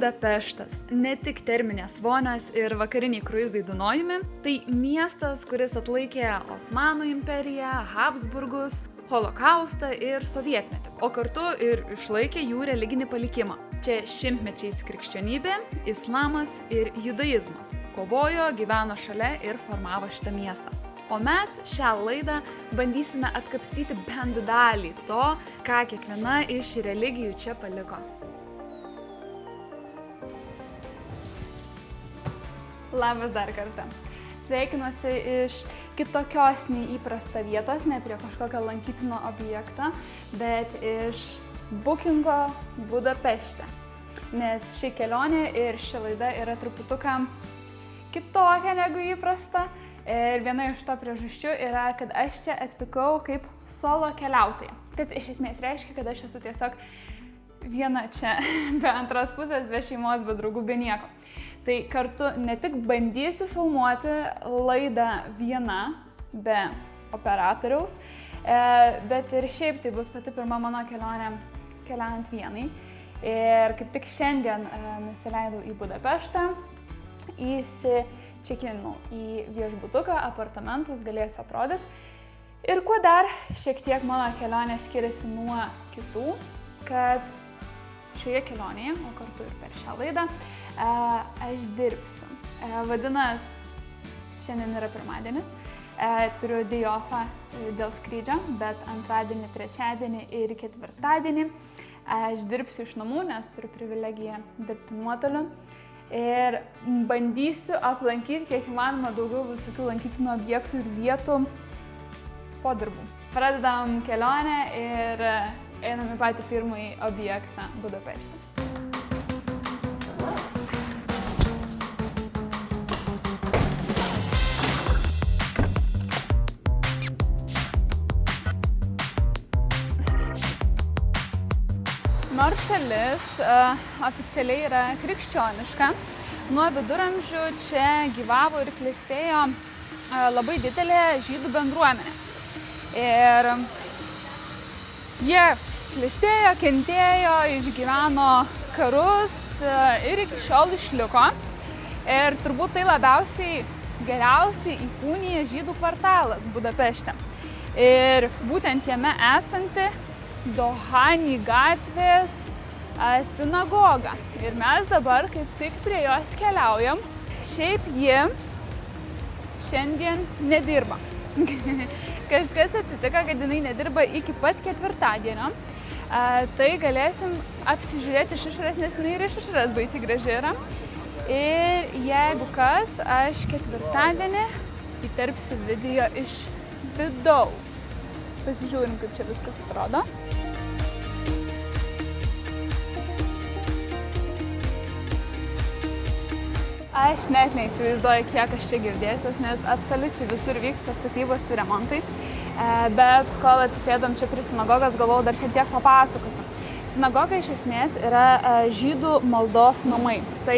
Budapeštas ne tik terminės vonios ir vakariniai kruizai Dunojumi, tai miestas, kuris atlaikė Osmanų imperiją, Habsburgus, Holokaustą ir sovietmetį, o kartu ir išlaikė jų religinį palikimą. Čia šimtmečiais krikščionybė, islamas ir judaizmas kovojo, gyveno šalia ir formavo šitą miestą. O mes šią laidą bandysime atkapstyti bent dalį to, ką kiekviena iš religijų čia paliko. Labas dar kartą. Sveikinuosi iš kitokios neįprasta vietos, ne prie kažkokio lankytino objekto, bet iš Bukingo Budapešte. Nes ši kelionė ir ši laida yra truputuką kitokia negu įprasta. Ir viena iš to priežasčių yra, kad aš čia atvykau kaip solo keliautoja. Tas iš esmės reiškia, kad aš esu tiesiog viena čia, be antros pusės, be šeimos, be draugų, be nieko. Tai kartu ne tik bandysiu filmuoti laidą viena, be operatoriaus, bet ir šiaip tai bus pati pirma mano kelionė keliaujant vienai. Ir kaip tik šiandien nusileidau į Budapeštą, įsičekinau į viešbutuką, apartamentus, galėsiu aprodyti. Ir kuo dar šiek tiek mano kelionė skiriasi nuo kitų, kad šioje kelionėje, o kartu ir per šią laidą, aš dirbsiu. Vadinas, šiandien yra pirmadienis, turiu day offą dėl skrydžio, bet antradienį, trečiadienį ir ketvirtadienį aš dirbsiu iš namų, nes turiu privilegiją dirbti nuotoliu. Ir bandysiu aplankyti kiek įmanoma daugiau visokių lankytinų objektų ir vietų po darbų. Pradedam kelionę ir einam į patį pirmąjį objektą Budapešte. Nors šalis oficialiai yra krikščioniška, nuo viduramžių čia gyvavo ir klestėjo labai didelė žydų bendruomenė. Ir jie klestėjo, kentėjo, išgyveno karus ir iki šiol išliko. Ir turbūt tai labiausiai geriausiai įkūnija žydų kvartalas Budapešte. Ir būtent jame esanti Dohani gatvės sinagoga. Ir mes dabar kaip tik prie jos keliaujam. Šiaip ji šiandien nedirba. Kažkas atsitiko, kad jinai nedirba iki pat ketvirtadienio. Tai galėsim apsižiūrėti iš išorės, nes jinai ir iš išorės baisiai graži yra. Ir jeigu kas, aš ketvirtadienį įterpsiu video iš vidaus. Pasižiūrim, kaip čia viskas atrodo. Aš net neįsivaizduoju, kiek aš čia girdėsiuos, nes absoliučiai visur vyksta statybos ir remontai. Bet kol atsisėdom čia prie sinagogos, galvojau, dar šiek tiek papasakosiu. Sinagoga iš esmės yra žydų maldos namai. Tai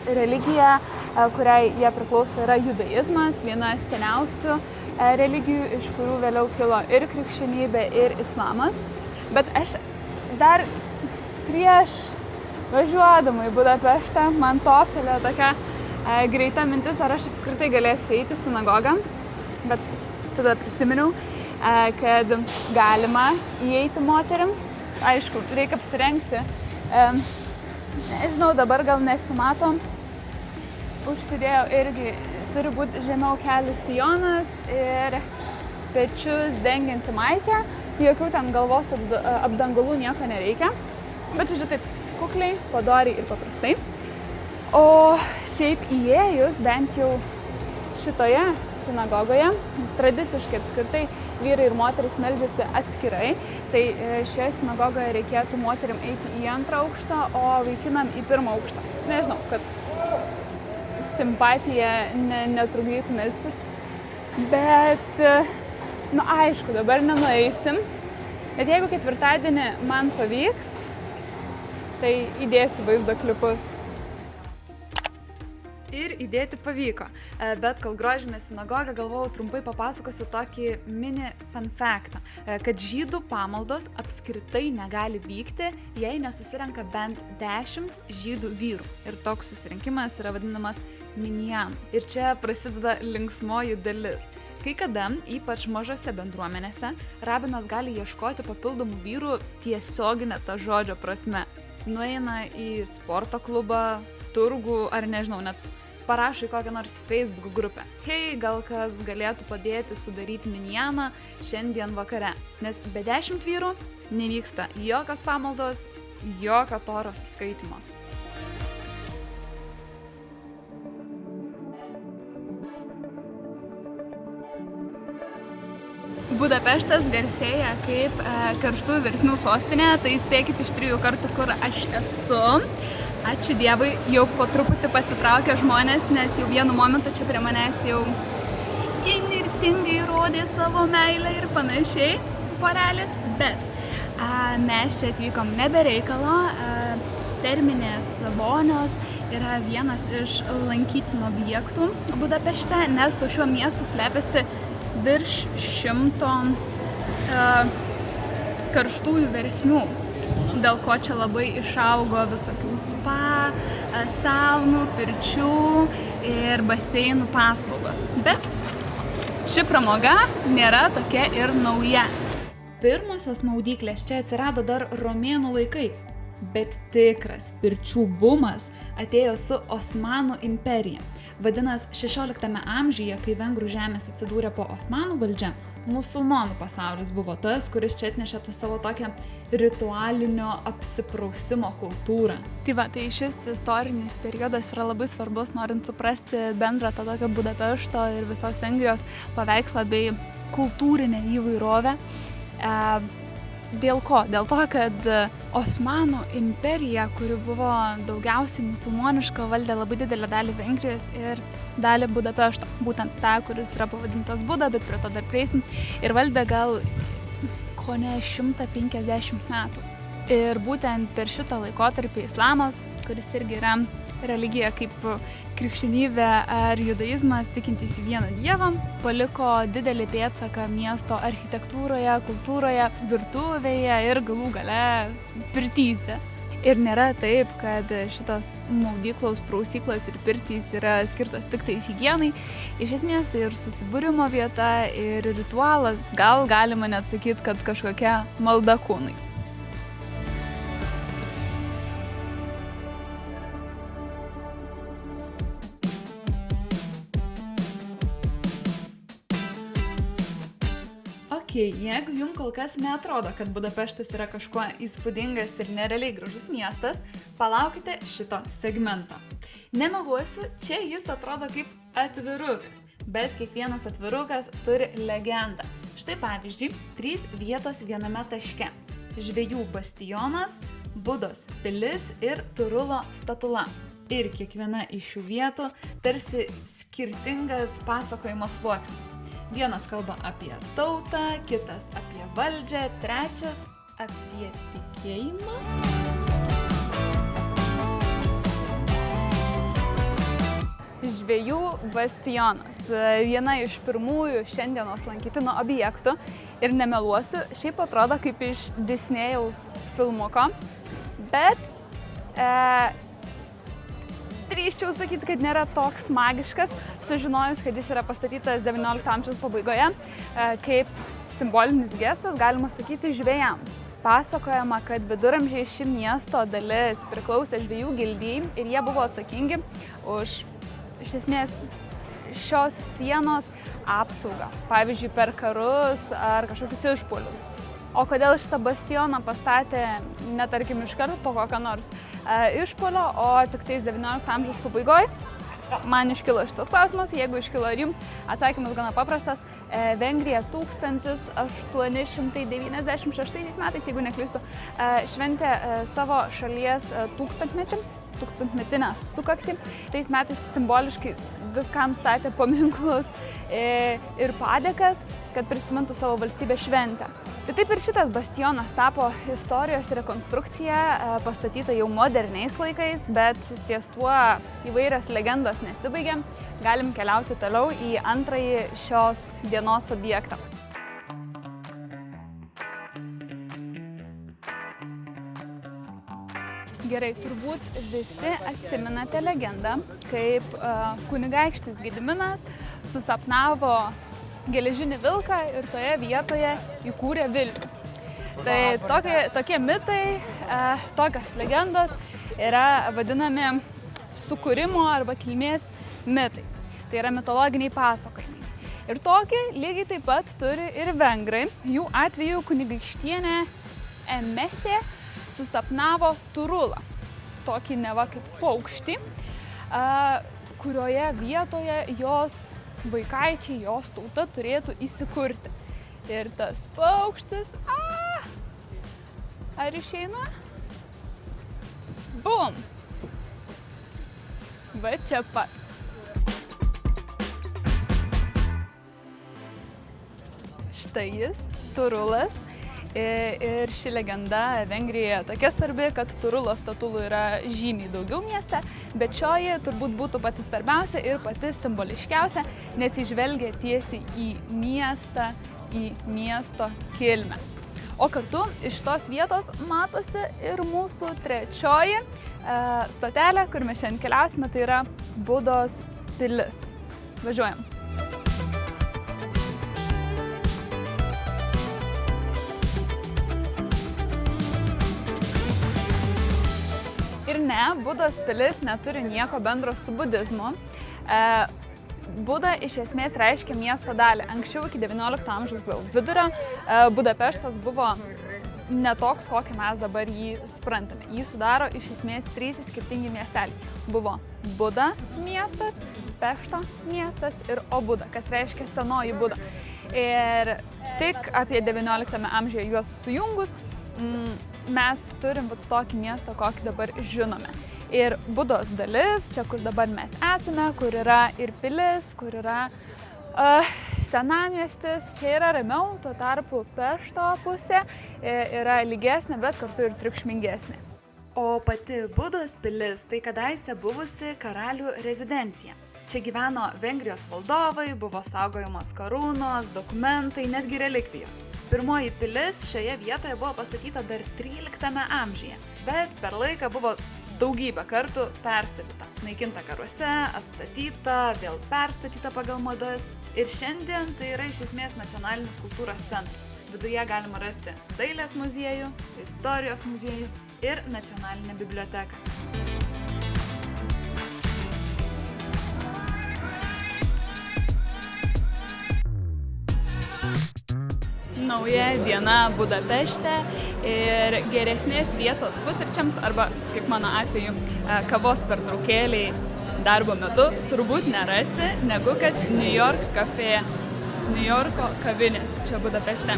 religija, kuriai jie priklauso, yra judaizmas, viena seniausių religijų, iš kurių vėliau kilo ir krikščionybė, ir islamas. Bet aš dar prieš važiuodama į Budapeštą, man toptelėjo tokia greita mintis, ar aš apskritai galėsiu eiti į sinagogą. Bet tada prisiminiau, kad galima įeiti moterims. Aišku, reikia apsirengti. Nežinau, dabar gal nesimato. Užsidėjau irgi, turi būti žemiau kelių sijonas ir pečius dengianti maikė. Jokių ten galvos apdangalų nieko nereikia. Bet žodžiu, taip kukliai, padoriai ir paprastai. O šiaip įėjus, bent jau šitoje sinagogoje, tradiciškai apskritai vyrai ir moteris meldžiasi atskirai. Tai šioje sinagogoje reikėtų moterim eiti į antrą aukštą, o vaikinam į pirmą aukštą. Nežinau, kad simpatija netrukdytų melstis. Bet, aišku, dabar nenueisim. Bet jeigu ketvirtadienį man pavyks, tai įdėsiu vaizdo klipus. Ir įdėti pavyko. Bet kol grožimės sinagogą, galvojau trumpai papasakosiu tokį mini fun factą, kad žydų pamaldos apskritai negali vykti, jei nesusirenka bent 10 žydų vyrų. Ir toks susirinkimas yra vadinamas minjan. Ir čia prasideda linksmoji dalis. Kai kada, ypač mažose bendruomenėse, rabinas gali ieškoti papildomų vyrų tiesioginę tą žodžio prasme. Nueina į sporto klubą, turgų ar nežinau, net parašo į kokią nors Facebook grupę. Hei, gal kas galėtų padėti sudaryti minjaną šiandien vakare. Nes be 10 vyrų nevyksta jokios pamaldos, jokio toros skaitymo. Budapeštas garsėja kaip karštųjų versmių sostinė, tai spėkit iš 3 kartų, kur aš esu. Ačiū Dievui, jau po truputį pasitraukė žmonės, nes jau vienu momentu čia prie manęs jau įnirtingai rodė savo meilę ir panašiai porelės, bet mes čia atvykom ne be reikalo. Terminės vonios yra vienas iš lankytinų objektų Budapešte, nes po šiuo miestu slepiasi virš 100 karštųjų versmių, dėl ko čia labai išaugo visokių spa, saunų, pirčių ir baseinų paslaugos. Bet ši pramoga nėra tokia ir nauja. Pirmosios maudyklės čia atsirado dar romėnų laikais, bet tikras pirčių bumas atėjo su Osmanų imperija. Vadinas, 16 amžiuje, kai vengrų žemės atsidūrė po Osmanų valdžia, musulmonų pasaulis buvo tas, kuris čia atnešė tą savo tokią ritualinio apsiprausimo kultūrą. Tai šis istorinis periodas yra labai svarbus, norint suprasti bendrą tą tokią Budapešto ir visos Vengrijos paveikslą bei kultūrinę įvairovę. Dėl ko? Dėl to, kad Osmanų imperija, kuri buvo daugiausiai musulmoniška, valdė labai didelę dalį Vengrijos ir dalį Budapešto. Būtent tą, kuris yra pavadintas Buda, bet prie to dar prieisim. Ir valdė gal kone 150 metų. Ir būtent per šitą laikotarpį islamas, kuris irgi yra religija kaip krikščionybė ar judaizmas, tikintis į vieną dievą, paliko didelį pėdsaką miesto architektūroje, kultūroje, virtuvėje ir galų gale pirtyse. Ir nėra taip, kad šitos maudyklos, prausyklos ir pirtys yra skirtos tik tais higienai. Iš esmės tai ir susibūrimo vieta, ir ritualas, gal galima net sakyti, kad kažkokia malda kūnui. Jeigu jums kol kas neatrodo, kad Budapeštas yra kažkuo įspūdingas ir nerealiai gražus miestas, palaukite šito segmento. Nemeluosiu, čia jis atrodo kaip atvirukas, bet kiekvienas atvirukas turi legendą. Štai pavyzdžiui, 3 vietos viename taške. Žvejų bastionas, Budos pilis ir Turulo statula. Ir kiekviena iš šių vietų tarsi skirtingas pasakojimo sluoksnis. Vienas kalba apie tautą, kitas apie valdžią, trečias apie tikėjimą. Žvejų bastionas. Viena iš pirmųjų šiandienos lankytino objektų. Ir nemeluosiu, šiaip atrodo kaip iš Disnėjaus filmuko, bet drįsčiau sakyti, kad nėra toks magiškas, sužinojus, kad jis yra pastatytas XIX amžiaus pabaigoje, kaip simbolinis gestas, galima sakyti, žvejams. Pasakojama, kad viduramžiais ši miesto dalis priklausė žvejų gildijai ir jie buvo atsakingi už, iš esmės, šios sienos apsaugą, pavyzdžiui, per karus ar kažkokius išpuolius. O kodėl šitą bastioną pastatė ne tarkim iš karto po kokio nors išpuolio, o tik tais XIX amžiaus pabaigoje? Man iškilo šitas klausimas, jeigu iškilo ir jums, atsakymas gana paprastas. Vengrija 1896 metais, jeigu neklystu, šventė savo šalies tūkstantmetinę sukaktį. Tais metais simboliškai viskam statė paminklus ir padėkas, kad prisimintų savo valstybės šventę. Tai taip ir šitas bastionas tapo istorijos rekonstrukcija, pastatyta jau moderniais laikais, bet ties tuo įvairios legendos nesibaigia. Galim keliauti toliau į antrąjį šios dienos objektą. Gerai, turbūt visi atsimenate legendą, kaip kunigaikštis Gediminas susapnavo geležinį vilką ir toje vietoje įkūrė Vilnių. Tai tokie mitai, tokios legendos yra vadinami sukūrimo arba kilmės mitais. Tai yra mitologiniai pasakojimai. Ir tokį lygiai taip pat turi ir vengrai. Jų atveju kunigaikštienė Emesė susapnavo Turulą, tokį neva kaip paukštį, kurioje vietoje jos vaikaičiai, jos tauta turėtų įsikurti. Ir tas paukštis, ar išeina? Bum! Va čia pat. Štai jis, Turulas. Ir ši legenda Vengrijoje tokia svarbi, kad Turulo statulų yra žymiai daugiau mieste, bet šioji turbūt būtų pati svarbiausia ir pati simboliškiausia, nes įžvelgia tiesiai į miestą, į miesto kilmę. O kartu iš tos vietos matosi ir mūsų trečioji stotelė, kur mes šiandien keliausime, tai yra Budos pilis. Važiuojam. Ir ne, Budos pilis neturi nieko bendro su budizmu. Buda iš esmės reiškia miesto dalį. Anksčiau iki XIX amžiaus vidurio Budapeštas buvo netoks, kokį mes dabar jį suprantame. Jį sudaro iš esmės 3 skirtingi miesteliai. Buvo Buda miestas, Pešto miestas ir Obuda, kas reiškia senoji Buda. Ir tik apie XIX amžiuje juos sujungus mes turim tokį miestą, kokį dabar žinome. Ir Budos dalis, čia kur dabar mes esame, kur yra ir pilis, kur yra senamiestis, čia yra ramiau, tuo tarpu Pešto pusė yra lygesnė, bet kartu ir triukšmingesnė. O pati Budos pilis tai kadaise buvusi karalių rezidencija. Čia gyveno Vengrijos valdovai, buvo saugojamos karūnos, dokumentai, netgi relikvijos. Pirmoji pilis šioje vietoje buvo pastatyta dar 13 amžiuje, bet per laiką buvo daugybę kartų perstatyta. Naikinta karuose, atstatyta, vėl perstatyta pagal madas. Ir šiandien tai yra iš esmės nacionalinis kultūros centras. Viduje galima rasti dailės muziejų, istorijos muziejų ir nacionalinę biblioteką. Nauja diena Budapešte ir geresnės vietos pusryčiams arba, kaip mano atveju, kavos pertraukėliai darbo metu turbūt nerasi, negu kad New York Cafe, New Yorko kavinės čia Budapešte.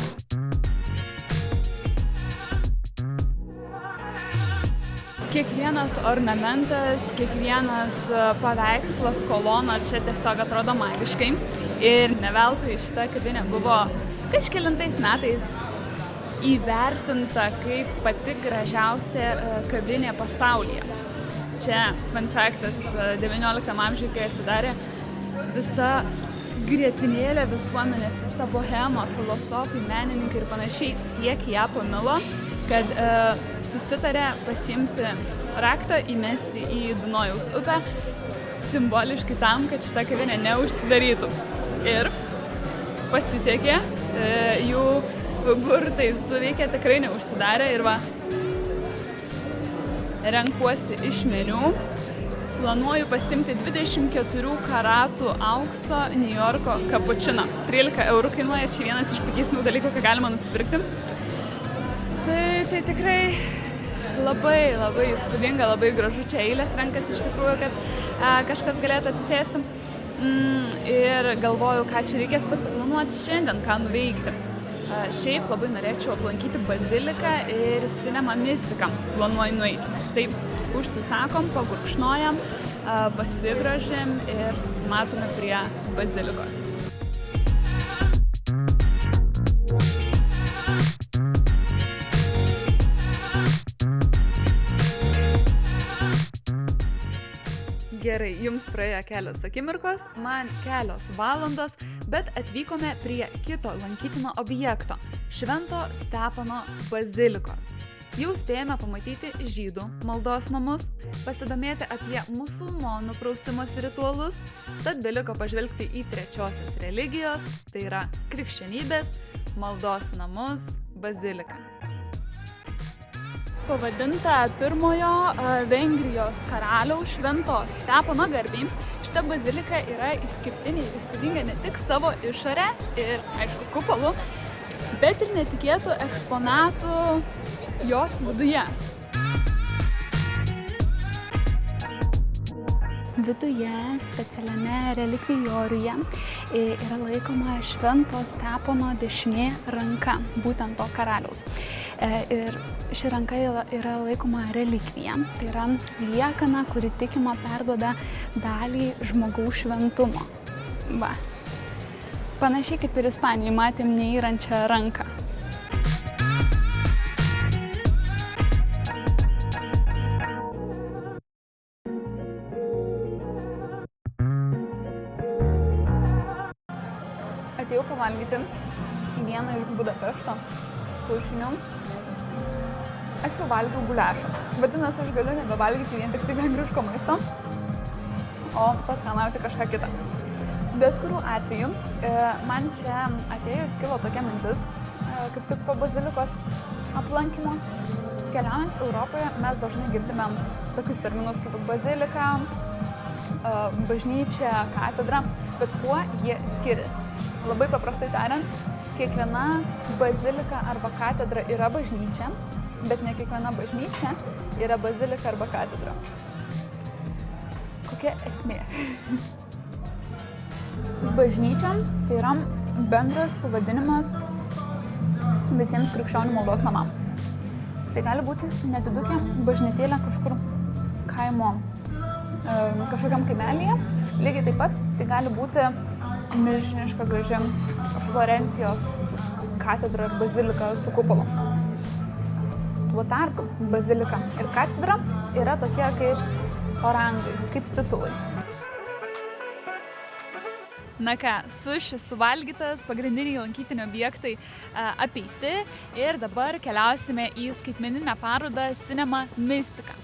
Kiekvienas ornamentas, kiekvienas paveikslas, kolona čia tiesiog atrodo magiškai. Ir ne veltui šita kavinė buvo kažkelintais metais įvertinta kaip pati gražiausia kavinė pasaulyje. Čia, fun factas, XIX amžiuje, kai atsidarė visa grietinėlė visuomenės, visa bohema, filosofai, menininkai ir panašiai tiek ją pamilo, kad susitarė pasiimti raktą, įmesti į Dunojaus upę, simboliškai tam, kad šita kavinė neužsidarytų. Ir pasisekė, jų burtai suveikė, tikrai neužsidarė ir va, renkuosi iš meniu. Planuoju pasimti 24 karatų aukso New Yorko kapučiną. 13 eurų kainuoja, čia vienas iš pigesnių dalykų, ką galima nusipirkti. Tai tikrai labai įspūdinga, labai gražu, čia eilės renkasi iš tikrųjų, kad kažkas galėtų atsisėsti. Ir galvoju, ką čia reikės pasiplanuoti šiandien, ką nuveikti. Šiaip labai norėčiau aplankyti baziliką ir Cinema Mystica, planuoju nueiti. Tai užsisakom, pagurkšnojam, pasigrožim ir susimatome prie bazilikos. Gerai, jums praėjo kelios akimirkos, man kelios valandos, bet atvykome prie kito lankytino objekto – Švento Stepono bazilikos. Jau spėjome pamatyti žydų maldos namus, pasidomėti apie musulmonų prausimosi ritualus, tad beliko pažvelgti į trečiosios religijos, tai yra krikščionybės, maldos namus baziliką. Pavadinta pirmojo Vengrijos karaliaus Švento Stepono garbei, šita bazilika yra išskirtinė ir įspūdinga ne tik savo išorę ir, aišku, kupolų, bet ir netikėtų eksponatų jos viduje. Viduje specialiame relikvijoriuje yra laikoma Švento Stepono dešinė ranka, būtent to karaliaus. Ir ši ranka yra laikoma relikvija, tai yra liekana, kuri tikima perduoda dalį žmogaus šventumo. Va. Panašiai kaip ir Ispanijai matėm neįrančią ranką. Atėjau pavalgyti į vieną iš Budapešto sušinių. Aš jau valgiau guliašą. Vadinasi, aš galiu nebevalgyti vien tik vengriško maisto, o paskanauti kažką kitą. Bet kuriuo atveju, man čia atėjus kilo tokia mintis, kaip tik po bazilikos aplankymo. Keliaujant Europoje mes dažnai girdime tokius terminus kaip bazilika, bažnyčia, katedra, bet kuo jie skiriasi? Labai paprastai tariant, kiekviena bazilika arba katedra yra bažnyčia, bet ne kiekviena bažnyčia yra bazilika arba katedra. Kokia esmė? Bažnyčia tai yra bendras pavadinimas visiems krikščionių maldos namam. Tai gali būti nedidukė bažnytėlė kažkur kaimo, kažkokiam kaimelyje. Lygiai taip pat tai gali būti milžiniška graži Florencijos katedra ir bazilika su kupolu. Tuo tarpu bazilika ir katedra yra tokie kaip orangai, kaip titulai. Na ką, sušis suvalgytas, pagrindiniai lankytiniai objektai apeiti ir dabar keliausime į skaitmeninę parodą Cinema Mystica.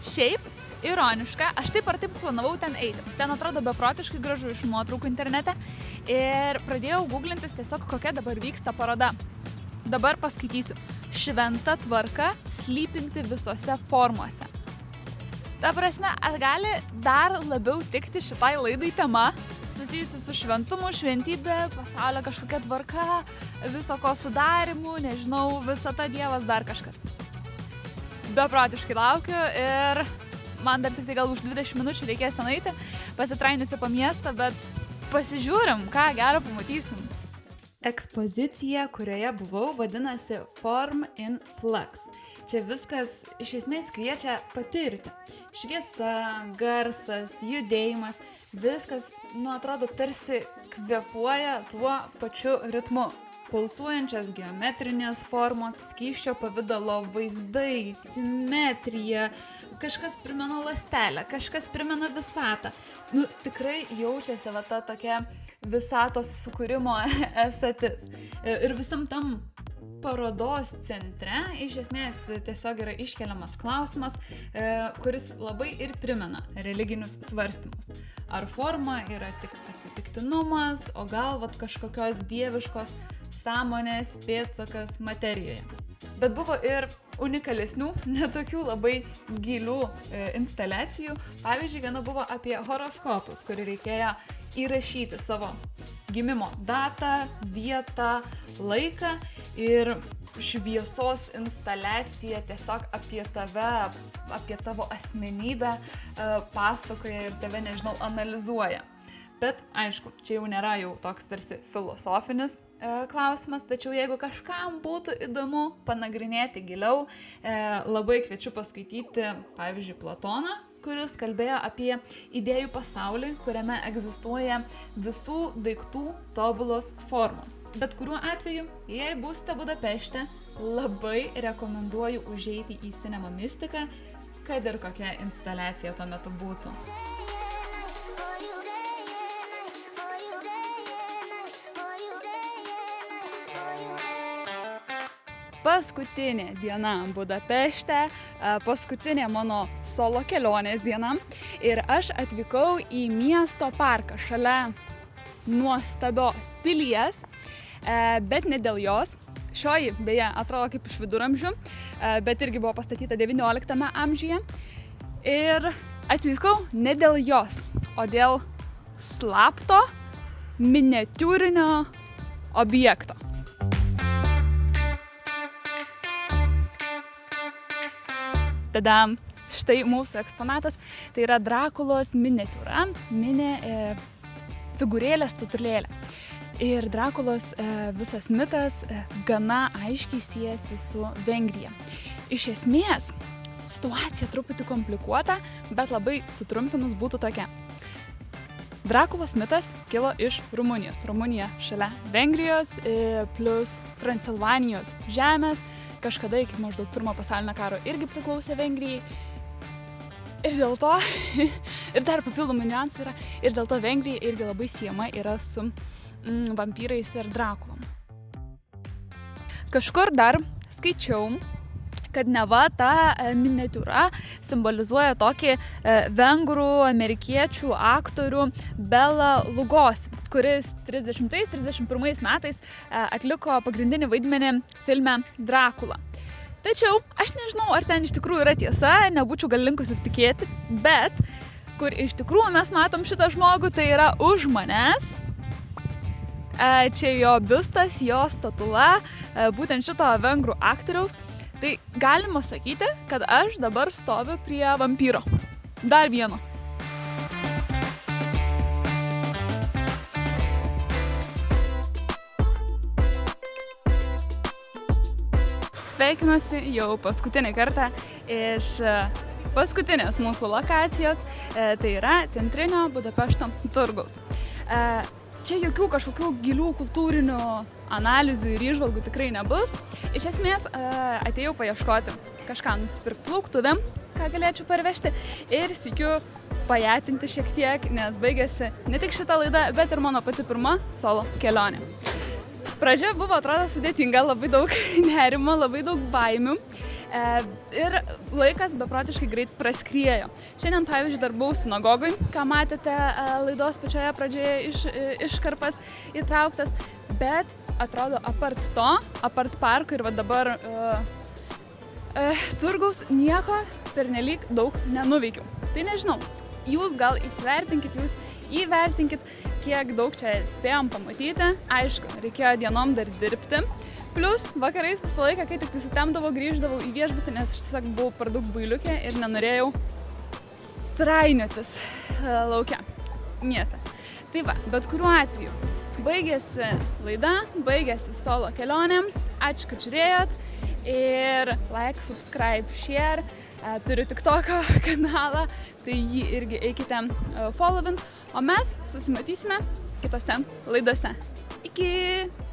Šiaip, ironiška, aš taip ar taip planavau ten eiti. Ten atrodo beprotiškai gražu iš nuotraukų internete ir pradėjau googlintis tiesiog kokia dabar vyksta paroda. Dabar paskaitysiu. Šventa tvarka slypinti visose formose. Ta prasme, ar gali dar labiau tikti šitai laidai tema, susijusi su šventumu, šventybė, pasaulio kažkokia tvarka, viso ko sudarimu, nežinau, visata, Dievas, dar kažkas. Beprotiškai laukiu ir man dar tik tai gal už 20 minučių reikės ten eiti, pasitrainusiu po miestą, bet pasižiūrim, ką gero pamatysim. Ekspozicija, kurioje buvau, vadinasi Form in Flux. Čia viskas iš esmės kviečia patirti. Šviesa, garsas, judėjimas, viskas, atrodo, tarsi kvėpuoja tuo pačiu ritmu. Pulsuojančios geometrinės formos, skysčio pavidalo vaizdai, simetrija, kažkas primena ląstelę, kažkas primena visatą. Tikrai jaučiasi va ta tokia visatos sukūrimo esatis. Ir visam tam parodos centre iš esmės tiesiog yra iškeliamas klausimas, kuris labai ir primena religinius svarstymus. Ar forma yra tik atsitiktinumas, o gal kažkokios dieviškos sąmonės pėdsakas materijoje. Bet buvo ir unikalesnių, netokių labai gilių instaliacijų. Pavyzdžiui, viena buvo apie horoskopus, kurį reikėjo įrašyti savo gimimo datą, vietą, laiką ir šviesos instaliacija tiesiog apie tave, apie tavo asmenybę pasakoja ir tave, nežinau, analizuoja. Bet, aišku, čia jau nėra jau toks tarsi filosofinis klausimas, tačiau jeigu kažkam būtų įdomu panagrinėti giliau, labai kviečiu paskaityti, pavyzdžiui, Platoną, kuris kalbėjo apie idėjų pasaulį, kuriame egzistuoja visų daiktų tobulos formos. Bet kuriuo atveju, jei būsite Budapešte, labai rekomenduoju užeiti į Cinema Mystica, kad ir kokia instaliacija tuo metu būtų. paskutinė diena Budapešte, paskutinė mano solo kelionės diena ir aš atvykau į miesto parką šalia nuostabios pilies, bet ne dėl jos. Šioji, beje, atrodo kaip iš viduramžių, bet irgi buvo pastatyta 19 amžiuje. Ir atvykau ne dėl jos, o dėl slapto miniatiūrinio objekto. Tada štai mūsų eksponatas, tai yra Drakulos miniatiūra, figūrėlė, statulėlė. Ir Drakulos visas mitas gana aiškiai siejasi su Vengrija. Iš esmės, situacija truputį komplikuota, bet labai sutrumpinus būtų tokia. Drakulos mitas kilo iš Rumunijos. Rumunija šalia Vengrijos plus Transilvanijos žemės. Kažkada iki maždaug Pirmo pasaulinio karo irgi priklausė Vengrijai. Ir dėl to, ir dar papildomų niuansų yra, ir dėl to Vengrija irgi labai siejama yra su vampyrais ir Drakulom. Kažkur dar skaičiau, kad neva ta miniatiūra simbolizuoja tokį vengrų amerikiečių aktorių Bela Lugosi, kuris 30-31 metais atliko pagrindinį vaidmenį filme Drakula. Tačiau aš nežinau, ar ten iš tikrųjų yra tiesa, nebūčiau gal linkusi tikėti, bet kur iš tikrųjų mes matom šitą žmogų, tai yra už manęs. Čia jo biustas, jo statula, būtent šito vengrų aktoriaus. Tai galima sakyti, kad aš dabar stoviu prie vampyro. Dar vieno. Sveikinuosi jau paskutinį kartą iš paskutinės mūsų lokacijos, tai yra centrinio Budapešto turgaus. Čia jokių kažkokių gilių kultūrinių analizių ir įžvalgų tikrai nebus. Iš esmės atėjau paieškoti kažką nusipirkti lauktuvėm, ką galėčiau parvežti ir sykiu pajatinti šiek tiek, nes baigėsi ne tik šita laida, bet ir mano pati pirma solo kelionė. Pradžia buvo, atrodo, sudėtinga, labai daug nerimo, labai daug baimių. Ir laikas beprotiškai greit praskriejo. Šiandien, pavyzdžiui, dar buvau sinagogoj, ką matėte laidos pačioje pradžioje iškarpas įtrauktas, bet atrodo apart parko ir va dabar turgaus nieko pernelyg daug nenuveikiau. Tai nežinau, jūs gal įvertinkit, kiek daug čia spėjom pamatyti. Aišku, reikėjo dienom dar dirbti. Plius vakarais visą laiką, kai tik tai sutemdavau, grįždavau į viešbutį, nes aš tiesiog buvau per daug bailiukė ir nenorėjau trainiotis lauke, mieste. Tai va, bet kuriuo atveju, baigėsi laida, baigėsi solo kelionė. Ačiū, kad žiūrėjot ir like, subscribe, share. Turiu TikToko kanalą, tai jį irgi eikite followint, o mes susimatysime kitose laidose. Iki!